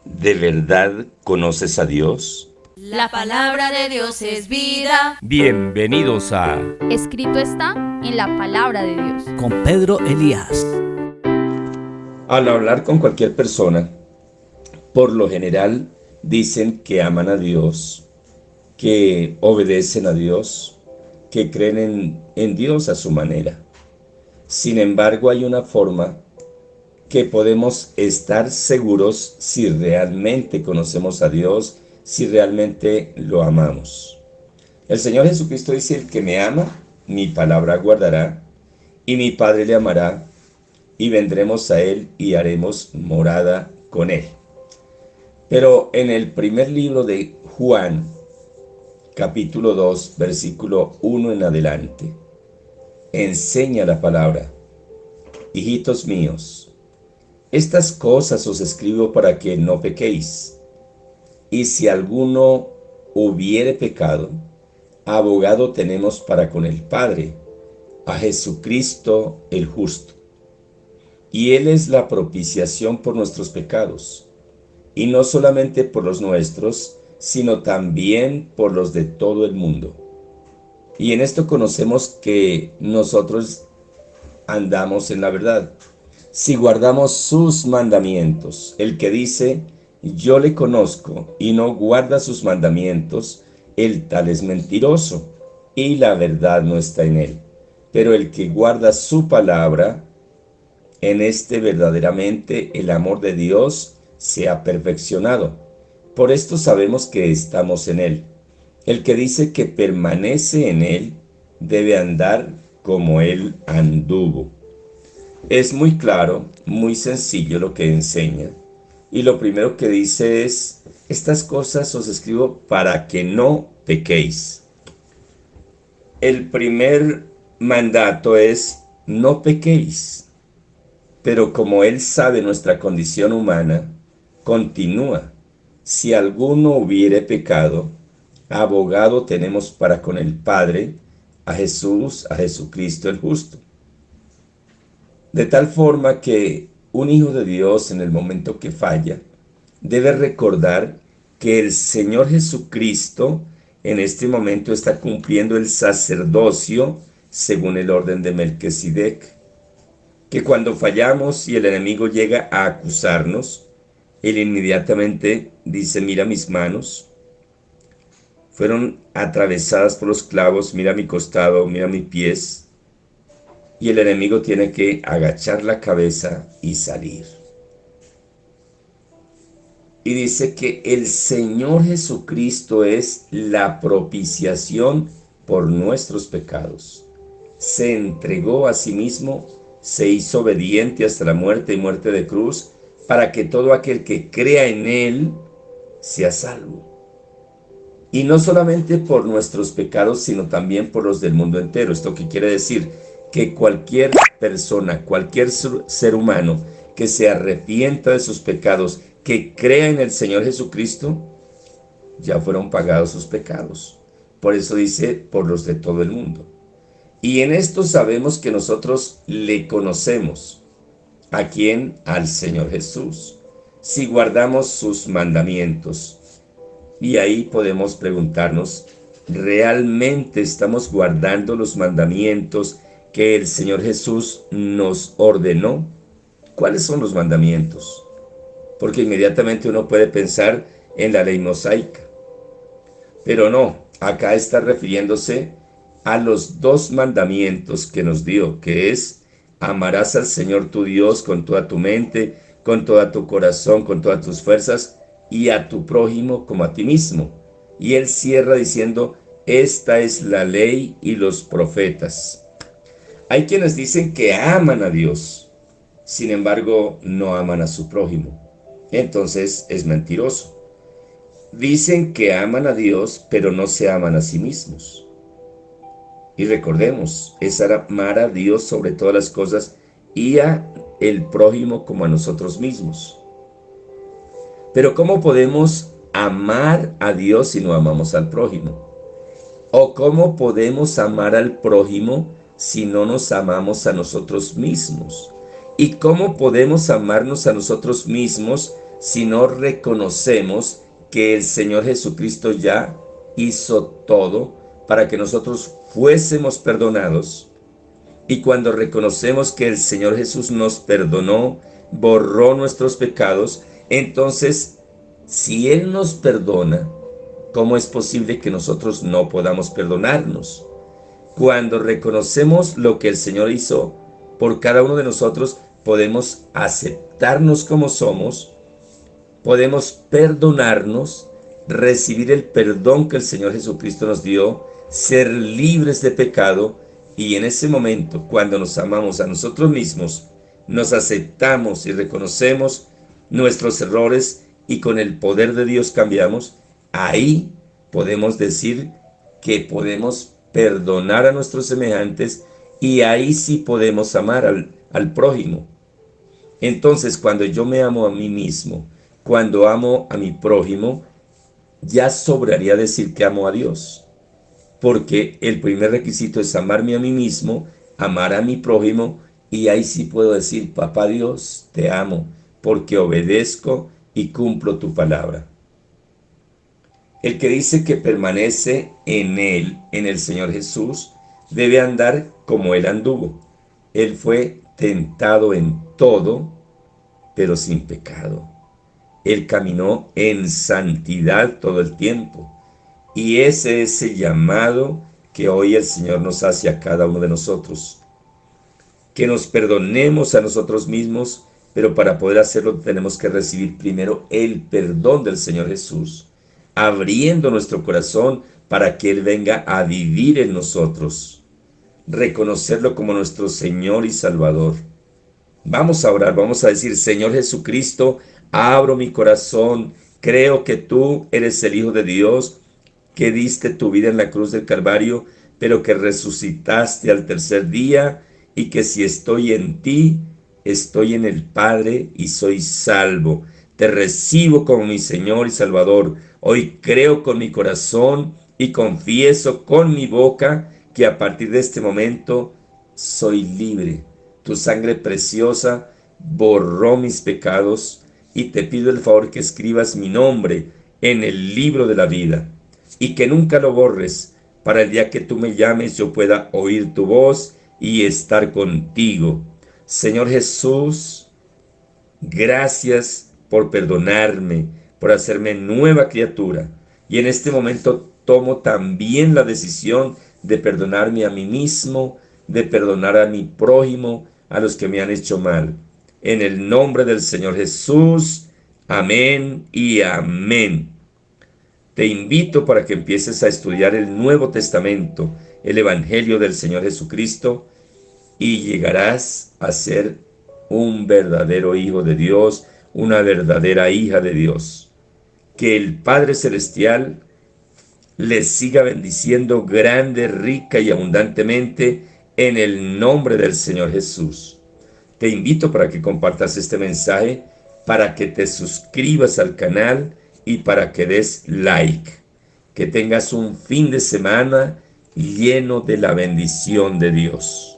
¿De verdad conoces a Dios? La palabra de Dios es vida. Bienvenidos a Escrito está en la palabra de Dios. Con Pedro Elías. Al hablar con cualquier persona, por lo general dicen que aman a Dios, que obedecen a Dios, que creen en Dios a su manera. Sin embargo, hay una forma que podemos estar seguros si realmente conocemos a Dios, si realmente lo amamos. El Señor Jesucristo dice: el que me ama, mi palabra guardará, y mi Padre le amará, y vendremos a Él y haremos morada con Él. Pero en el primer libro de Juan, capítulo 2, versículo 1 en adelante, enseña la palabra: hijitos míos, estas cosas os escribo para que no pequéis. Y si alguno hubiere pecado, abogado tenemos para con el Padre, a Jesucristo el justo. Y Él es la propiciación por nuestros pecados, y no solamente por los nuestros, sino también por los de todo el mundo. Y en esto conocemos que nosotros andamos en la verdad, si guardamos sus mandamientos. El que dice: yo le conozco, y no guarda sus mandamientos, el tal es mentiroso, y la verdad no está en él. Pero el que guarda su palabra, en este verdaderamente el amor de Dios se ha perfeccionado. Por esto sabemos que estamos en él. El que dice que permanece en él, debe andar como él anduvo. Es muy claro, muy sencillo lo que enseña. Y lo primero que dice es: estas cosas os escribo para que no pequéis. El primer mandato es: no pequéis. Pero como Él sabe nuestra condición humana, continúa: si alguno hubiere pecado, abogado tenemos para con el Padre, a Jesús, a Jesucristo el justo. De tal forma que un hijo de Dios, en el momento que falla, debe recordar que el Señor Jesucristo en este momento está cumpliendo el sacerdocio según el orden de Melquisedec. Que cuando fallamos y el enemigo llega a acusarnos, Él inmediatamente dice: mira mis manos, fueron atravesadas por los clavos, mira mi costado, mira mis pies. Y el enemigo tiene que agachar la cabeza y salir. Y dice que el Señor Jesucristo es la propiciación por nuestros pecados. Se entregó a sí mismo, se hizo obediente hasta la muerte y muerte de cruz, para que todo aquel que crea en Él sea salvo. Y no solamente por nuestros pecados, sino también por los del mundo entero. ¿Esto qué quiere decir? Que cualquier persona, cualquier ser humano que se arrepienta de sus pecados, que crea en el Señor Jesucristo, ya fueron pagados sus pecados. Por eso dice: por los de todo el mundo. Y en esto sabemos que nosotros le conocemos. ¿A quién? Al Señor Jesús, si guardamos sus mandamientos. Y ahí podemos preguntarnos: ¿realmente estamos guardando los mandamientos que el Señor Jesús nos ordenó? ¿Cuáles son los mandamientos? Porque inmediatamente uno puede pensar en la ley mosaica. Pero no, acá está refiriéndose a los dos mandamientos que nos dio, que es: amarás al Señor tu Dios con toda tu mente, con todo tu corazón, con todas tus fuerzas, y a tu prójimo como a ti mismo. Y él cierra diciendo: esta es la ley y los profetas. Hay quienes dicen que aman a Dios, sin embargo no aman a su prójimo. Entonces es mentiroso. Dicen que aman a Dios, pero no se aman a sí mismos. Y recordemos, es amar a Dios sobre todas las cosas y a el prójimo como a nosotros mismos. Pero ¿cómo podemos amar a Dios si no amamos al prójimo? ¿O cómo podemos amar al prójimo si no nos amamos a nosotros mismos? ¿Y cómo podemos amarnos a nosotros mismos sino reconocemos que el Señor Jesucristo ya hizo todo para que nosotros fuésemos perdonados. Y cuando reconocemos que el Señor Jesús nos perdonó, borró nuestros pecados, entonces, si Él nos perdona, ¿cómo es posible que nosotros no podamos perdonarnos? Cuando reconocemos lo que el Señor hizo por cada uno de nosotros, podemos aceptarnos como somos, podemos perdonarnos, recibir el perdón que el Señor Jesucristo nos dio, ser libres de pecado, y en ese momento, cuando nos amamos a nosotros mismos, nos aceptamos y reconocemos nuestros errores y con el poder de Dios cambiamos, ahí podemos decir que podemos perdonar a nuestros semejantes y ahí sí podemos amar al prójimo. Entonces, cuando yo me amo a mí mismo, cuando amo a mi prójimo, ya sobraría decir que amo a Dios. Porque el primer requisito es amarme a mí mismo, amar a mi prójimo, y ahí sí puedo decir, papá Dios, te amo, porque obedezco y cumplo tu palabra. El que dice que permanece en Él, en el Señor Jesús, debe andar como Él anduvo. Él fue tentado en todo, pero sin pecado. Él caminó en santidad todo el tiempo. Y ese es el llamado que hoy el Señor nos hace a cada uno de nosotros. Que nos perdonemos a nosotros mismos, pero para poder hacerlo tenemos que recibir primero el perdón del Señor Jesús, abriendo nuestro corazón para que Él venga a vivir en nosotros. Reconocerlo como nuestro Señor y Salvador. Vamos a orar, vamos a decir, Señor Jesucristo, abro mi corazón, creo que tú eres el Hijo de Dios, que diste tu vida en la cruz del Calvario, pero que resucitaste al tercer día, y que si estoy en ti, estoy en el Padre y soy salvo. Te recibo como mi Señor y Salvador. Hoy creo con mi corazón y confieso con mi boca que a partir de este momento soy libre. Tu sangre preciosa borró mis pecados y te pido el favor que escribas mi nombre en el libro de la vida. Y que nunca lo borres, para el día que tú me llames yo pueda oír tu voz y estar contigo. Señor Jesús, gracias por perdonarme, por hacerme nueva criatura. Y en este momento tomo también la decisión de perdonarme a mí mismo, de perdonar a mi prójimo, a los que me han hecho mal. En el nombre del Señor Jesús, amén y amén. Te invito para que empieces a estudiar el Nuevo Testamento, el Evangelio del Señor Jesucristo, y llegarás a ser un verdadero hijo de Dios, una verdadera hija de Dios. Que el Padre Celestial les siga bendiciendo grande, rica y abundantemente en el nombre del Señor Jesús. Te invito para que compartas este mensaje, para que te suscribas al canal y para que des like. Que tengas un fin de semana lleno de la bendición de Dios.